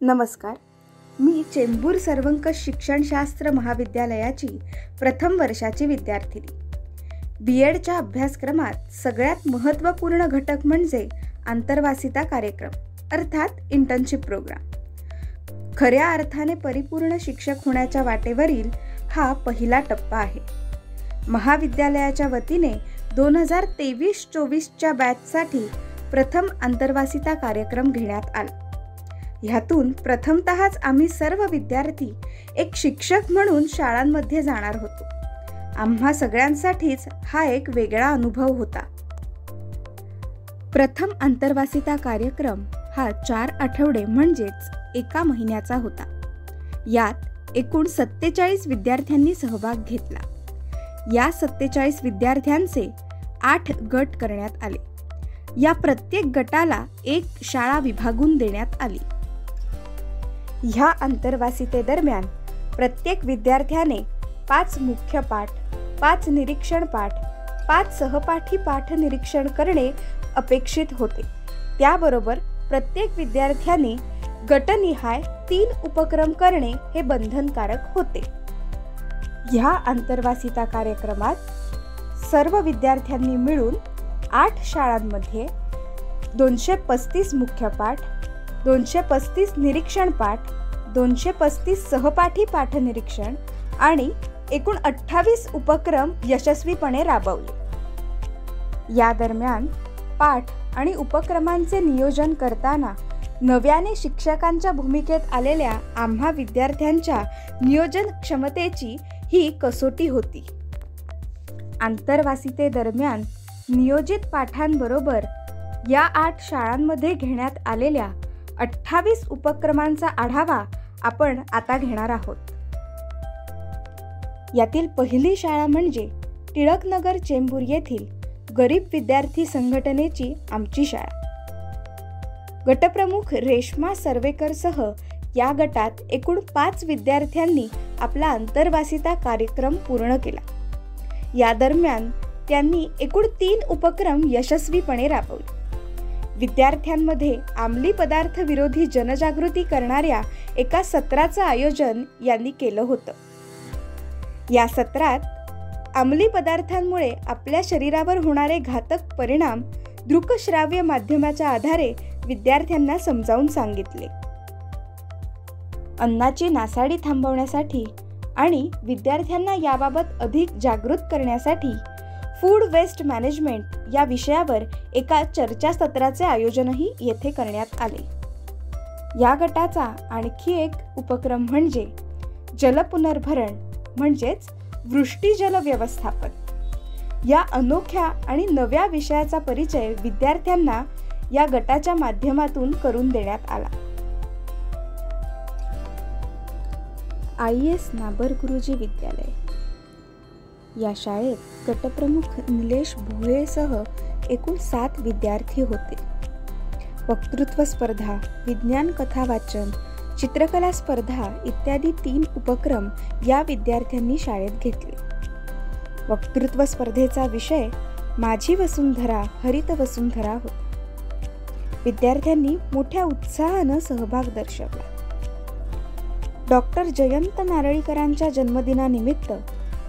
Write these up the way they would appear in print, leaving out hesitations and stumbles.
नमस्कार. मी चेंबूर सर्वंकष शिक्षणशास्त्र महाविद्यालयाची प्रथम वर्षाची विद्यार्थिनी. BEdच्या अभ्यासक्रमात सगळ्यात महत्त्वपूर्ण घटक म्हणजे आंतरवासिता कार्यक्रम अर्थात इंटर्नशिप प्रोग्राम. खऱ्या अर्थाने परिपूर्ण शिक्षक होण्याच्या वाटेवरील हा पहिला टप्पा आहे. महाविद्यालयाच्या वतीने 2023-24च्या बॅचसाठी प्रथम आंतरवासिता कार्यक्रम घेण्यात आला. ह्यातून प्रथमतःच आम्ही सर्व विद्यार्थी एक शिक्षक म्हणून शाळांमध्ये जाणार होतो. आम्हा सगळ्यांसाठीच हा एक वेगळा अनुभव होता. प्रथम आंतरवासिता कार्यक्रम हा 4 आठवडे म्हणजेच 1 महिन्याचा होता. यात एकूण 47 विद्यार्थ्यांनी सहभाग घेतला. या 47 विद्यार्थ्यांचे 8 गट करण्यात आले. या प्रत्येक गटाला एक शाळा विभागून देण्यात आली. ह्या आंतरवासितेदरम्यान प्रत्येक विद्यार्थ्याने 5 मुख्य पाठ, 5 निरीक्षण पाठ, 5 सहपाठी पाठ निरीक्षण करणे अपेक्षित होते. त्याबरोबर प्रत्येक विद्यार्थ्याने गटनिहाय 3 उपक्रम करणे हे बंधनकारक होते. ह्या आंतरवासिता कार्यक्रमात सर्व विद्यार्थ्यांनी मिळून 8 शाळांमध्ये 235 मुख्य पाठ, 235 निरीक्षण पाठ, 235 सहपाठी पाठ निरीक्षण आणि एकूण 28 उपक्रम यशस्वीपणे राबवले. या दरम्यान पाठ आणि उपक्रमांचे नियोजन करताना नव्याने शिक्षकांच्या भूमिकेत आलेल्या आम्हा विद्यार्थ्यांच्या नियोजन क्षमतेची ही कसोटी होती. आंतरवासितेदरम्यान नियोजित पाठांबरोबर या 8 शाळांमध्ये घेण्यात आलेल्या 28 उपक्रमांचा आढावा आपण आता घेणार आहोत. यातील पहिली शाळा म्हणजे टिळकनगर चेंबूर येथील गरीब विद्यार्थी संघटनेची आमची शाळा. गटप्रमुख रेश्मा सर्वेकरसह या गटात एकूण 5 विद्यार्थ्यांनी आपला आंतरवासिता कार्यक्रम पूर्ण केला. या दरम्यान त्यांनी एकूण 3 उपक्रम यशस्वीपणे राबवले. विद्यार्थ्यांमध्ये अंमली पदार्थ विरोधी जनजागृती करणाऱ्या एका सत्राचं आयोजन यांनी केलं होतं. या सत्रात अंमली पदार्थांमुळे आपल्या शरीरावर होणारे घातक परिणाम दृकश्राव्य माध्यमाच्या आधारे विद्यार्थ्यांना समजावून सांगितले. अन्नाची नासाडी थांबवण्यासाठी आणि विद्यार्थ्यांना याबाबत अधिक जागृत करण्यासाठी फूड वेस्ट मॅनेजमेंट या विषयावर एका चर्चासत्राचे आयोजनही येथे करण्यात आले. या गटाचा आणखी एक उपक्रम म्हणजे जलपुनर्भरण म्हणजेच वृष्टीजल व्यवस्थापन. या अनोख्या आणि नव्या विषयाचा परिचय विद्यार्थ्यांना या गटाच्या माध्यमातून करून देण्यात आला. IS नाबर गुरुजी विद्यालय या शाळेत गटप्रमुख निलेश भुळेसह एकूण 7 विद्यार्थी होते. वक्तृत्व स्पर्धा, विज्ञान कथा वाचन, चित्रकला स्पर्धा इत्यादी 3 उपक्रम या विद्यार्थ्यांनी शाळेत घेतले. वक्तृत्व स्पर्धेचा विषय माझी वसुंधरा हरित वसुंधरा होता. विद्यार्थ्यांनी मोठ्या उत्साहानं सहभाग दर्शवला. डॉक्टर जयंत नारळीकरांच्या जन्मदिनानिमित्त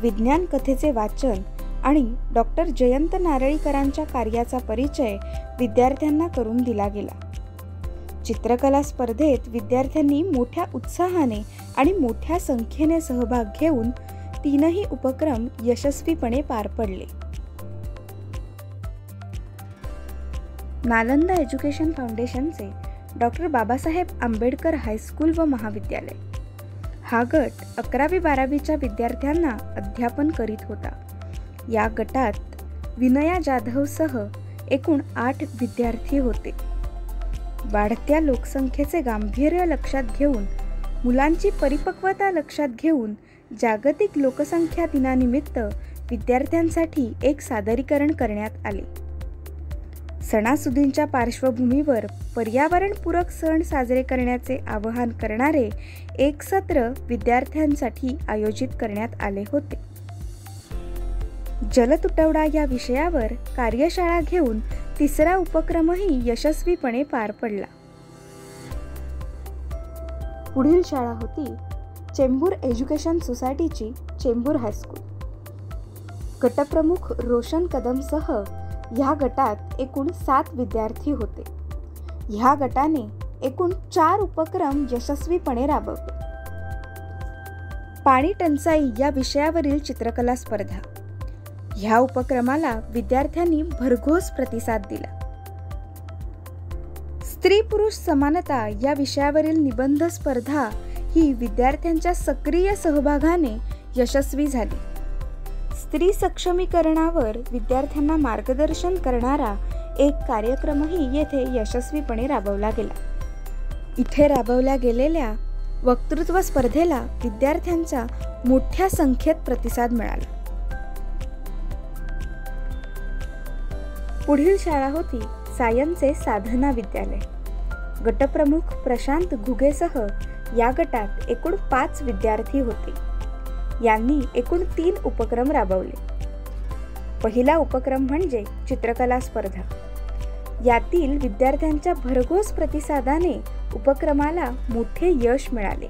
विज्ञान कथेचे वाचन आणि डॉक्टर जयंत नारळीकरांच्या कार्याचा परिचय विद्यार्थ्यांना करून दिला गेला. चित्रकला स्पर्धेत विद्यार्थ्यांनी मोठ्या उत्साहाने आणि मोठ्या संख्येने सहभाग घेऊन 3ही उपक्रम यशस्वीपणे पार पडले. नालंदा एज्युकेशन फाउंडेशनचे डॉक्टर बाबासाहेब आंबेडकर हायस्कूल व महाविद्यालय हा गट 11वी-12वीच्या विद्यार्थ्यांना अध्यापन करीत होता. या गटात विनया जाधवसह एकूण 8 विद्यार्थी होते. वाढत्या लोकसंख्येचे गांभीर्य लक्षात घेऊन, मुलांची परिपक्वता लक्षात घेऊन जागतिक लोकसंख्या दिनानिमित्त विद्यार्थ्यांसाठी एक सादरीकरण करण्यात आले. सणासुदींच्या पार्श्वभूमीवर पर्यावरणपूरक सण साजरे करण्याचे आवाहन करणारे एक सत्र विद्यार्थ्यांसाठी आयोजित करण्यात आले होते. जलतुटवडा या विषयावर कार्यशाळा घेऊन 3रा उपक्रमही यशस्वीपणे पार पडला. पुढील शाळा होती चेंबूर एज्युकेशन सोसायटीची चेंबूर हायस्कूल. गटप्रमुख रोशन कदमसह ह्या गटात एकूण 7 विद्यार्थी होते. ह्या गटाने एकूण 4 उपक्रम यशस्वीपणे राबवले. पाणी टंचाई या विषयावरील चित्रकला स्पर्धा. ह्या उपक्रमाला विद्यार्थ्यांनी भरघोस प्रतिसाद दिला. स्त्री पुरुष समानता या विषयावरील निबंध स्पर्धा ही विद्यार्थ्यांच्या सक्रिय सहभागाने यशस्वी झाली. स्त्री सक्षमीकरणावर विद्यार्थ्यांना मार्गदर्शन करणारा एक कार्यक्रमही येथे यशस्वीपणे राबवला गेला. इथे राबवल्या गेलेल्या वक्तृत्व स्पर्धेला विद्यार्थ्यांचा मोठ्या संख्येत प्रतिसाद मिळाला. पुढील शाळा होती सायनचे साधना विद्यालय. गटप्रमुख प्रशांत घुगेसह या गटात एकूण 5 विद्यार्थी होते. यांनी एकूण 3 उपक्रम राबवले. पहिला उपक्रम म्हणजे चित्रकला स्पर्धा. यातील विद्यार्थ्यांच्या भरघोस प्रतिसादाने उपक्रमाला मोठे यश मिळाले.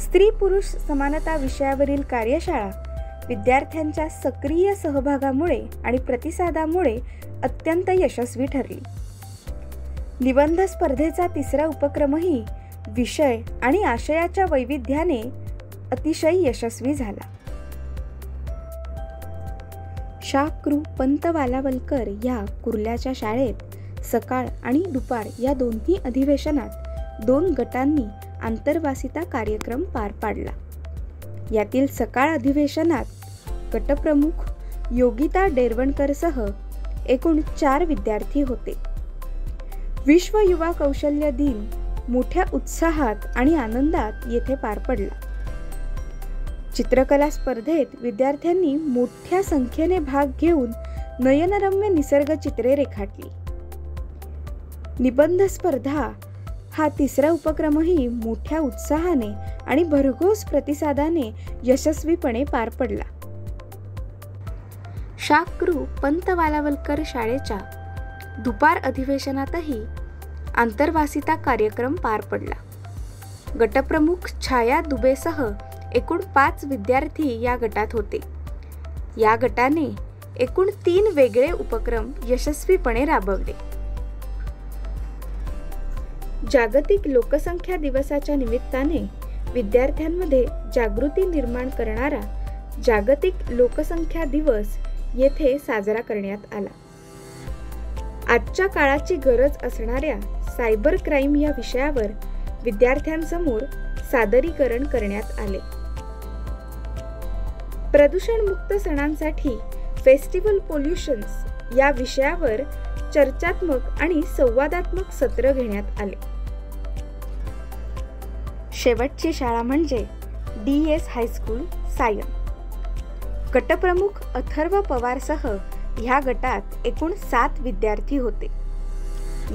स्त्री पुरुष समानता विषयावरील कार्यशाळा विद्यार्थ्यांच्या सक्रिय सहभागामुळे आणि प्रतिसादामुळे अत्यंत यशस्वी ठरली. निबंध स्पर्धेचा तिसरा उपक्रमही विषय आणि आशयाच्या वैविध्याने अतिशय यशस्वी झाला. शा. कृ. पंत वालावलकर या कुर्ल्याच्या शाळेत सकाळ आणि दुपार या दोन्ही अधिवेशनात 2 गटांनी आंतरवासिता कार्यक्रम पार पाडला. यातील सकाळ अधिवेशनात गटप्रमुख योगिता डेरवणकरसह एकूण 4 विद्यार्थी होते. विश्व युवा कौशल्य दिन मोठ्या उत्साहात आणि आनंदात येथे पार पडला. चित्रकला स्पर्धेत विद्यार्थ्यांनी मोठ्या संख्येने भाग घेऊन नयनरम्य निसर्ग चित्रे रेखाटली. निबंध स्पर्धा हा तिसरा उपक्रमही मोठ्या उत्साहाने आणि भरघोस प्रतिसादाने यशस्वीपणे पार पडला. शा. कृ. पंत वालावलकर शाळेच्या दुपार अधिवेशनातही आंतरवासिता कार्यक्रम पार पडला. गटप्रमुख छाया दुबेसह एकूण 5 विद्यार्थी या गटात होते. या गटाने एकूण 3 वेगळे उपक्रम यशस्वीपणे राबवले. जागतिक लोकसंख्या दिवसाच्या निमित्ताने विद्यार्थ्यांमध्ये जागृती निर्माण करणारा जागतिक लोकसंख्या दिवस येथे साजरा करण्यात आला. आजच्या काळाची गरज असणाऱ्या सायबर क्राईम या विषयावर विद्यार्थ्यांसमोर सादरीकरण करण्यात आले. प्रदूषणमुक्त सणांसाठी फेस्टिवल पोल्युशन्स या विषयावर चर्चात्मक आणि संवादात्मक सत्र घेण्यात आले. शेवटची शाळा म्हणजे DS हायस्कूल सायन. गटप्रमुख अथर्व पवारसह ह्या गटात एकूण 7 विद्यार्थी होते.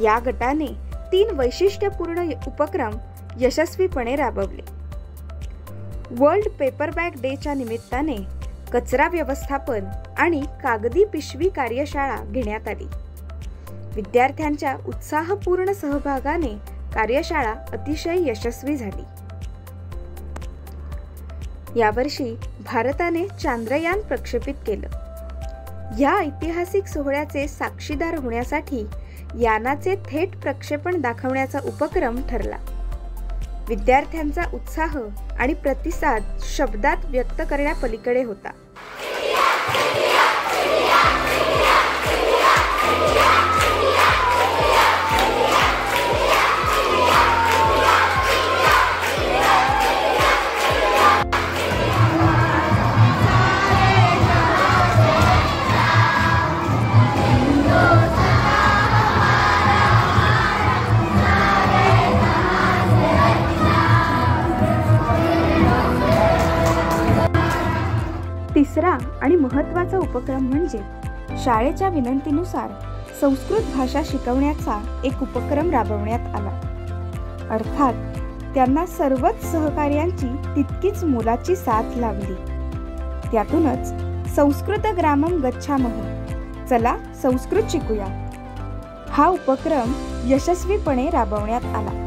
या गटाने 3 वैशिष्ट्यपूर्ण उपक्रम यशस्वीपणे राबवले. वर्ल्ड पेपर बॅग डेच्या निमित्ताने कचरा व्यवस्थापन आणि कागदी पिशवी कार्यशाळा घेण्यात आली. विद्यार्थ्यांच्या उत्साहपूर्ण सहभागाने कार्यशाळा अतिशय यशस्वी झाली. यावर्षी भारताने चांद्रयान प्रक्षेपित केलं. या ऐतिहासिक सोहळ्याचे साक्षीदार होण्यासाठी यानाचे थेट प्रक्षेपण दाखवण्याचा उपक्रम ठरला. विद्यार्थ्यांचा उत्साह आणि प्रतिसाद शब्दात व्यक्त करण्यापलीकडे होता. तिसरा आणि महत्त्वाचा उपक्रम म्हणजे शाळेच्या विनंतीनुसार संस्कृत भाषा शिकवण्याचा एक उपक्रम राबवण्यात आला. अर्थात त्यांना सर्वच सहकार्यांची तितकीच मोलाची साथ लाभली. त्यातूनच संस्कृत ग्रामम गच्छामः, चला संस्कृत शिकूया, हा उपक्रम यशस्वीपणे राबवण्यात आला.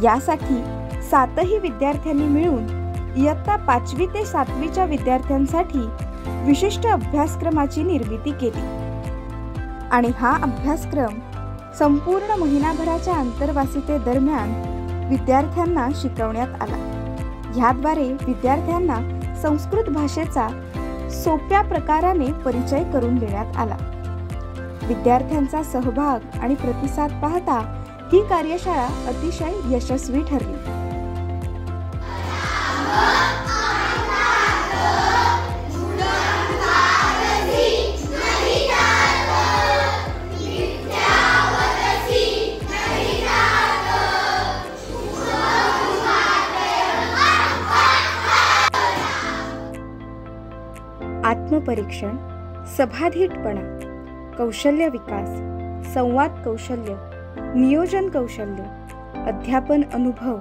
यासाठी 7ही विद्यार्थ्यांनी मिळून इयत्ता 5वी ते 7वीच्या विद्यार्थ्यांसाठी विशिष्ट अभ्यासक्रमाची निर्मिती केली आणि हा अभ्यासक्रम संपूर्ण महिनाभराच्या अंतर्वासितेदरम्यान विद्यार्थ्यांना शिकवण्यात आला. ह्याद्वारे विद्यार्थ्यांना संस्कृत भाषेचा सोप्या प्रकाराने परिचय करून देण्यात आला. विद्यार्थ्यांचा सहभाग आणि प्रतिसाद पाहता ही कार्यशाळा अतिशय यशस्वी ठरली. आत्मपरीक्षण, सभाधीटपणा, कौशल्य विकास, संवाद कौशल्य, नियोजन कौशल्य, अध्यापन अनुभव,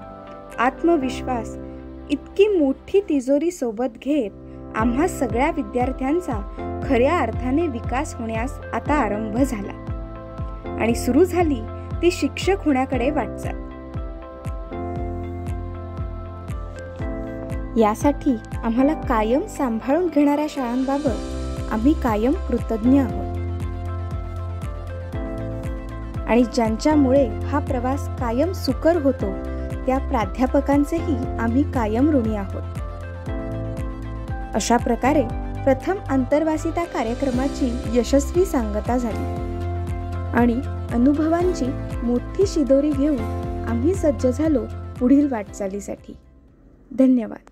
आत्मविश्वास इतकी मोठी तिजोरी सोबत घेत आम्हा सगळ्या विद्यार्थ्यांचा खऱ्या अर्थाने विकास होण्यास आता आरंभ झाला आणि सुरू झाली ती शिक्षक होण्याकडे वाटचाल. यासाठी आम्हाला कायम सांभाळून घेणाऱ्या शाळांबाबत आम्ही कायम कृतज्ञ आहोत आणि ज्यांच्यामुळे हा प्रवास कायम सुकर होतो त्या प्राध्यापकांचेही आम्ही कायम ऋणी आहोत. अशा प्रकारे प्रथम अंतर्वासिता कार्यक्रमाची यशस्वी सांगता झाली आणि अनुभवांची मोठी शिदोरी घेऊन आम्ही सज्ज झालो पुढील वाटचालीसाठी. धन्यवाद.